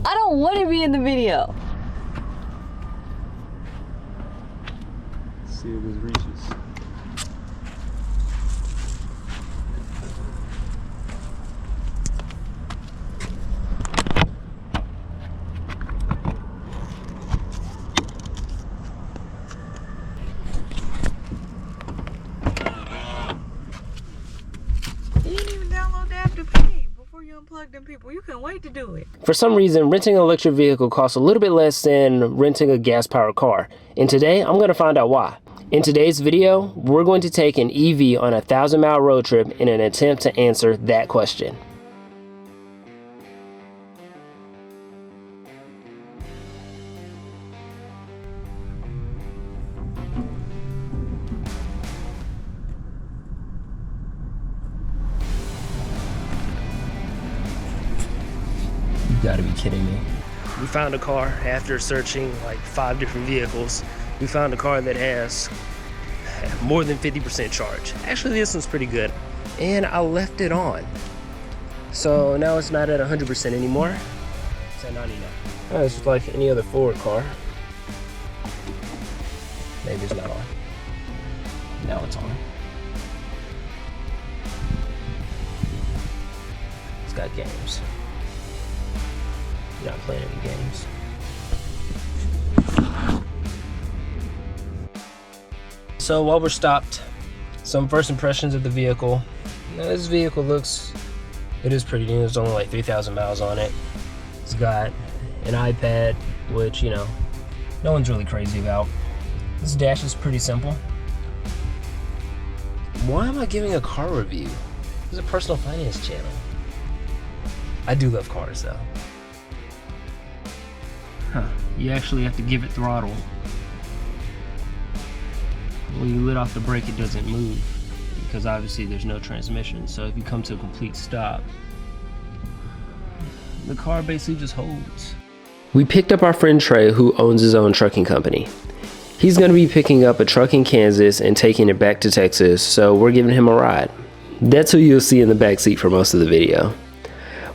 I don't want to be in the video. Let's see if this reaches. Unplug them people. You can wait to do it. For some reason, renting an electric vehicle costs a little bit less than renting a gas-powered car. And today, I'm going to find out why. In today's video, we're going to take an EV on a 1,000-mile road trip in an attempt to answer that question. You gotta be kidding me. We found a car after searching like 5 different vehicles. We found a car that has more than 50% charge. Actually, this one's pretty good. And I left it on. So now it's not at 100% anymore. It's at 99. It's just like any other Ford car. Maybe it's not on. Now it's on. It's got games. Not playing any games. So while we're stopped, some first impressions of the vehicle. Now, this vehicle it is pretty new. There's only like 3,000 miles on it. It's got an iPad, which, you know, no one's really crazy about. This dash is pretty simple. Why am I giving a car review? This is a personal finance channel. I do love cars though. You actually have to give it throttle. When you let off the brake, it doesn't move because obviously there's no transmission. So if you come to a complete stop, the car basically just holds. We picked up our friend Trey, who owns his own trucking company. He's going to be picking up a truck in Kansas and taking it back to Texas, so we're giving him a ride. That's who you'll see in the back seat for most of the video.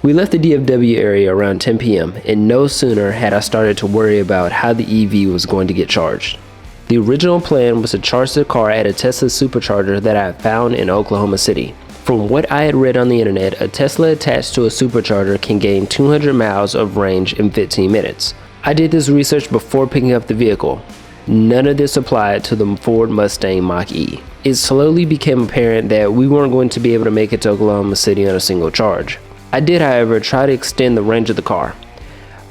We left the DFW area around 10 p.m. and no sooner had I started to worry about how the EV was going to get charged. The original plan was to charge the car at a Tesla supercharger that I found in Oklahoma City. From what I had read on the internet, a Tesla attached to a supercharger can gain 200 miles of range in 15 minutes. I did this research before picking up the vehicle. None of this applied to the Ford Mustang Mach-E. It slowly became apparent that we weren't going to be able to make it to Oklahoma City on a single charge. I did, however, try to extend the range of the car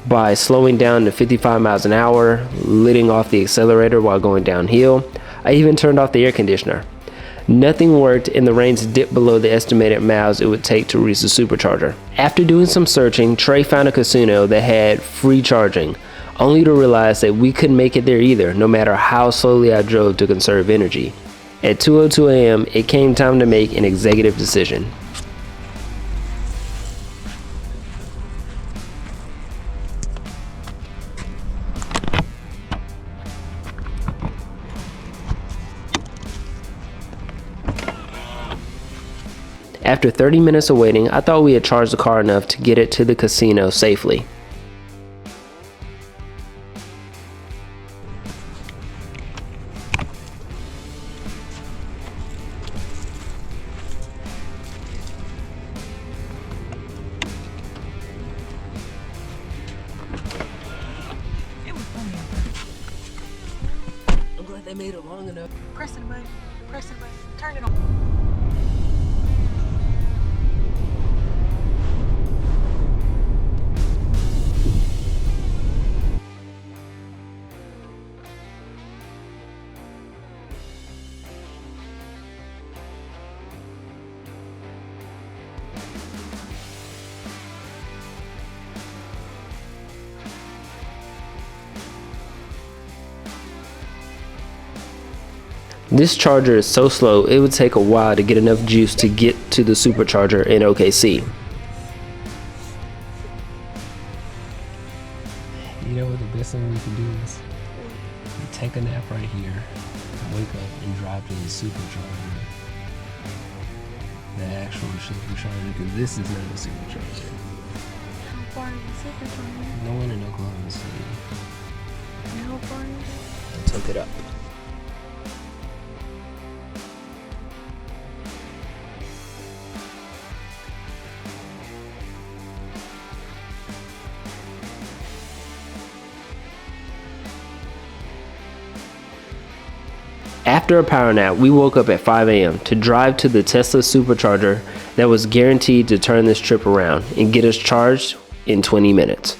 by slowing down to 55 miles an hour, letting off the accelerator while going downhill. I even turned off the air conditioner. Nothing worked and the range dipped below the estimated miles it would take to reach the supercharger. After doing some searching, Trey found a casino that had free charging, only to realize that we couldn't make it there either, no matter how slowly I drove to conserve energy. At 2:02 a.m., it came time to make an executive decision. After 30 minutes of waiting, I thought we had charged the car enough to get it to the casino safely. I'm glad they made it long enough. Press the button. Press the button. Turn it on. This charger is so slow, it would take a while to get enough juice to get to the supercharger in OKC. You know what the best thing we can do is? Take a nap right here, wake up and drive to the supercharger. The actual supercharger, because this is not a supercharger. How far far is Pacific from here? No one in Oklahoma City. And how far is it? I took it up. After a power nap, we woke up at 5 a.m. to drive to the Tesla supercharger that was guaranteed to turn this trip around and get us charged in 20 minutes.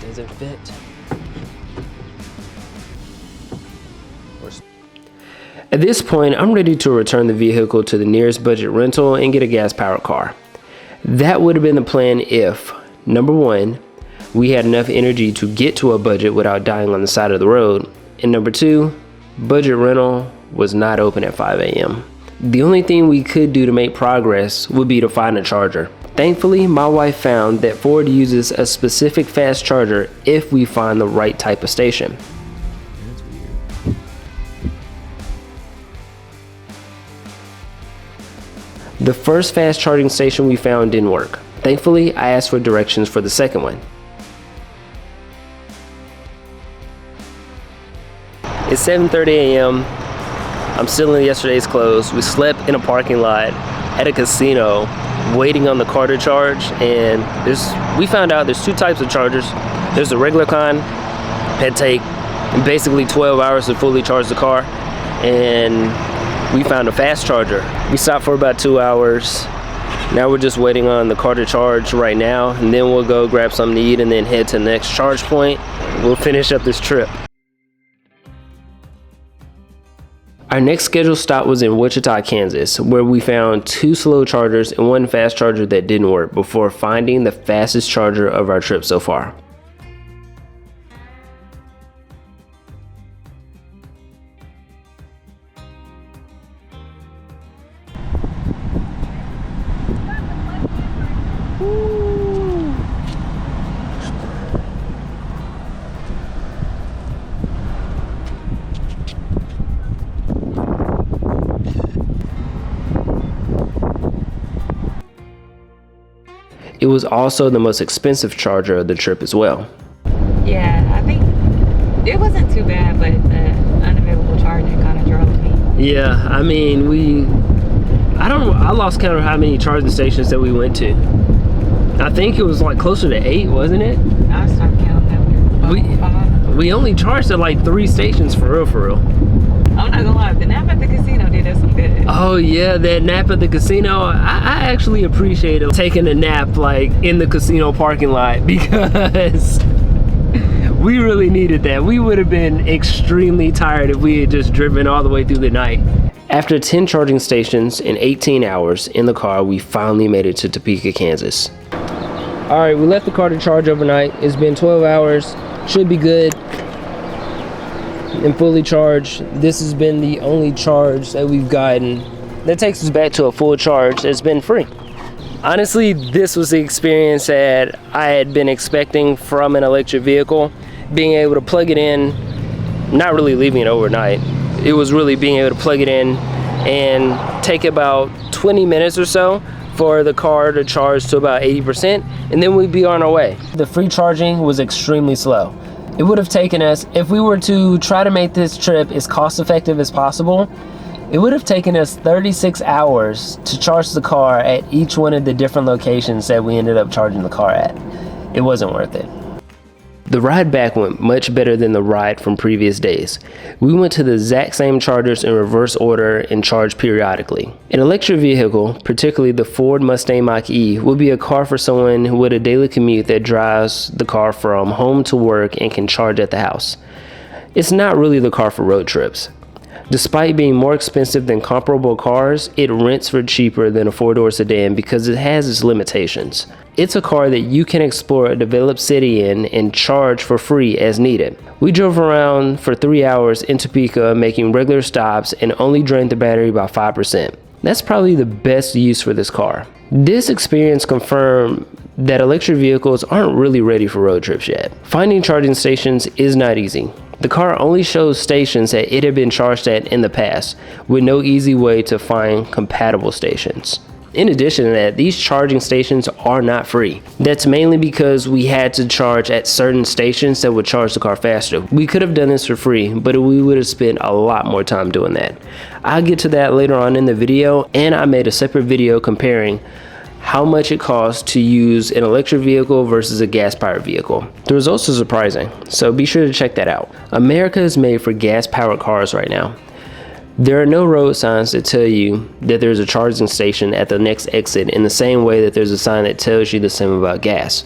Doesn't fit. At this point, I'm ready to return the vehicle to the nearest budget rental and get a gas-powered car. That would have been the plan if, number one, we had enough energy to get to a budget without dying on the side of the road, and number two, budget rental was not open at 5 a.m. The only thing we could do to make progress would be to find a charger. Thankfully, my wife found that Ford uses a specific fast charger if we find the right type of station. That's weird. The first fast charging station we found didn't work. Thankfully, I asked for directions for the second one. It's 7:30 a.m. I'm still in yesterday's clothes. We slept in a parking lot at a casino waiting on the car to charge, and we found out there's two types of chargers. There's the regular kind that take basically 12 hours to fully charge the car, and we found a fast charger. We stopped for about 2 hours. Now we're just waiting on the car to charge right now, and then we'll go grab something to eat and then head to the next charge point. We'll finish up this trip. Our next scheduled stop was in Wichita, Kansas, where we found 2 slow chargers and 1 fast charger that didn't work before finding the fastest charger of our trip so far. It was also the most expensive charger of the trip as well. Yeah, I think it wasn't too bad, but the unavailable charging kind of drove me. Yeah, I mean, I lost count of how many charging stations that we went to. I think it was like closer to 8, wasn't it? I stopped counting that. We only charged at like 3 stations for real. I'm not gonna lie, the nap at the casino did us some good. Oh yeah, that nap at the casino. I actually appreciated taking a nap like in the casino parking lot because we really needed that. We would have been extremely tired if we had just driven all the way through the night. After 10 charging stations and 18 hours in the car, we finally made it to Topeka, Kansas. All right, we left the car to charge overnight. It's been 12 hours, should be good and fully charged. This has been the only charge that we've gotten that takes us back to a full charge that's been free. Honestly, this was the experience that I had been expecting from an electric vehicle. Being able to plug it in, not really leaving it overnight. It was really being able to plug it in and take about 20 minutes or so for the car to charge to about 80%, and then we'd be on our way. The free charging was extremely slow. It would have taken us, if we were to try to make this trip as cost effective as possible, it would have taken us 36 hours to charge the car at each one of the different locations that we ended up charging the car at. It wasn't worth it. The ride back went much better than the ride from previous days. We went to the exact same chargers in reverse order and charged periodically. An electric vehicle, particularly the Ford Mustang Mach-E, will be a car for someone with a daily commute that drives the car from home to work and can charge at the house. It's not really the car for road trips. Despite being more expensive than comparable cars, it rents for cheaper than a four-door sedan because it has its limitations. It's a car that you can explore a developed city in and charge for free as needed. We drove around for 3 hours in Topeka, making regular stops, and only drained the battery by 5%. That's probably the best use for this car. This experience confirmed that electric vehicles aren't really ready for road trips yet. Finding charging stations is not easy. The car only shows stations that it had been charged at in the past, with no easy way to find compatible stations. In addition to that, these charging stations are not free. That's mainly because we had to charge at certain stations that would charge the car faster. We could have done this for free, but we would have spent a lot more time doing that. I'll get to that later on in the video, and I made a separate video comparing how much it costs to use an electric vehicle versus a gas-powered vehicle. The results are surprising, so be sure to check that out. America is made for gas-powered cars right now. There are no road signs that tell you that there's a charging station at the next exit in the same way that there's a sign that tells you the same about gas.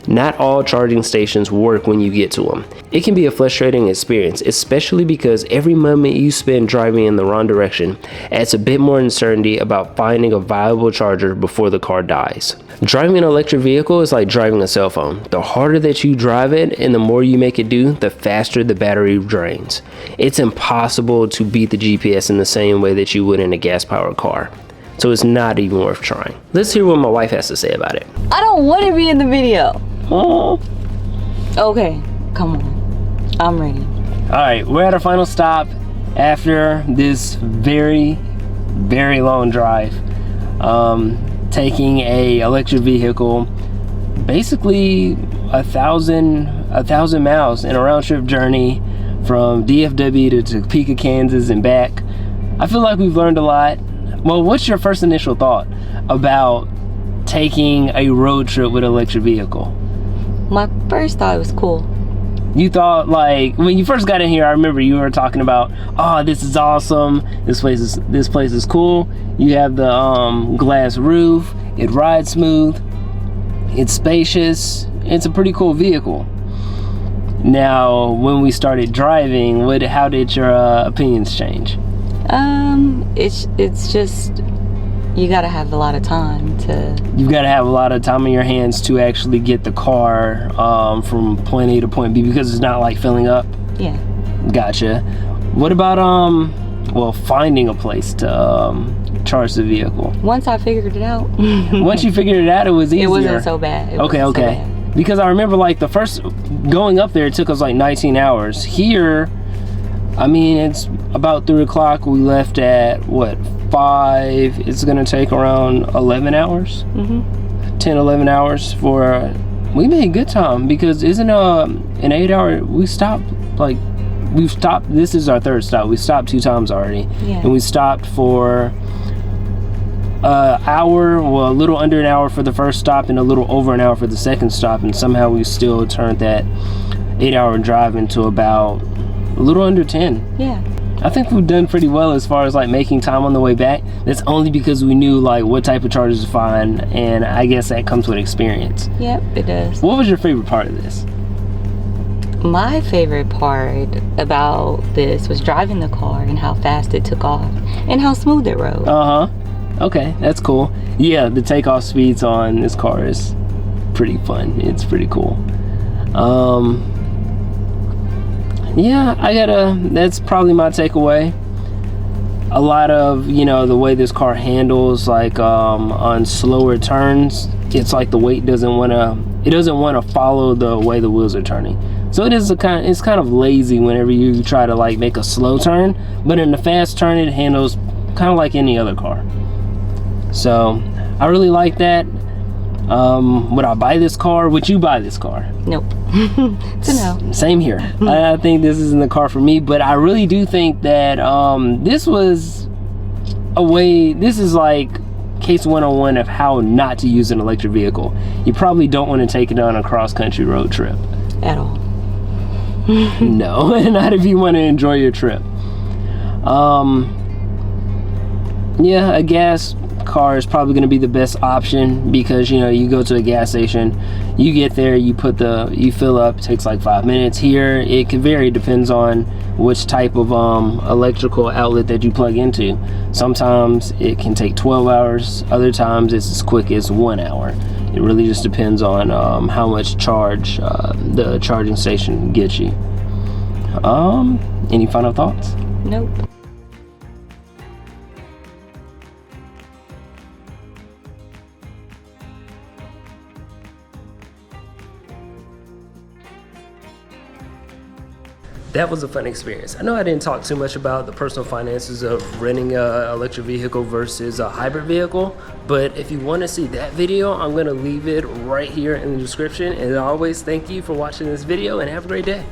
Not all charging stations work when you get to them. It can be a frustrating experience, especially because every moment you spend driving in the wrong direction adds a bit more uncertainty about finding a viable charger before the car dies. Driving an electric vehicle is like driving a cell phone. The harder that you drive it and the more you make it do, the faster the battery drains. It's impossible to beat the GPS in the same way that you would in a gas-powered car. So it's not even worth trying. Let's hear what my wife has to say about it. I don't want to be in the video. Oh. Okay, come on. I'm ready. Alright, we're at our final stop after this very, very long drive. Taking a electric vehicle, basically 1,000 miles in a round trip journey from DFW to Topeka, Kansas and back. I feel like we've learned a lot. Well, what's your first initial thought about taking a road trip with an electric vehicle? My first thought was cool. You thought, like, when you first got in here, I remember you were talking about, oh, this is awesome, this place is cool. You have the glass roof, it rides smooth, it's spacious, it's a pretty cool vehicle. Now, when we started driving, how did your opinions change? It's just, you gotta have a lot of time to... You've gotta have a lot of time in your hands to actually get the car from point A to point B, because it's not like filling up. Yeah. Gotcha. What about well, finding a place to charge the vehicle? Once I figured it out. Once you figured it out, it was easier. It wasn't so bad. Okay. Because I remember, like, the first going up there, it took us like 19 hours. Here, I mean, it's about 3 o'clock. We left at what, 5? It's gonna take around 11 hours. 10, 11 hours for. We made good time, because isn't an 8 hour? We stopped we've stopped. This is our third stop. We stopped 2 times already, and we stopped for hour, well, a little under an hour for the first stop and a little over an hour for the second stop, and somehow we still turned that 8-hour drive into about a little under 10. Yeah. I think we've done pretty well as far as like making time on the way back. That's only because we knew like what type of chargers to find, and I guess that comes with experience. Yep, it does. What was your favorite part of this? My favorite part about this was driving the car and how fast it took off and how smooth it rode. Okay, that's cool. Yeah, the takeoff speeds on this car is pretty fun. It's pretty cool. Yeah, that's probably my takeaway. A lot of, the way this car handles, like on slower turns, it's like the weight doesn't want to follow the way the wheels are turning. So it's kind of lazy whenever you try to like make a slow turn, but in the fast turn it handles kind of like any other car. So I really like that. Would I buy this car? Would you buy this car? Nope. It's a no. Same here. I think this isn't the car for me, but I really do think that this is like case 101 of how not to use an electric vehicle. You probably don't want to take it on a cross-country road trip. At all. No, not if you want to enjoy your trip. Yeah, a gas car is probably going to be the best option, because you know, you go to a gas station, you get there, you fill up, it takes like 5 minutes. Here it could vary, depends on which type of electrical outlet that you plug into. Sometimes it can take 12 hours, other times it's as quick as 1 hour. It really just depends on how much charge the charging station gets you. Any final thoughts? Nope. That was a fun experience. I know I didn't talk too much about the personal finances of renting an electric vehicle versus a hybrid vehicle, but if you want to see that video, I'm going to leave it right here in the description. And as always, thank you for watching this video and have a great day.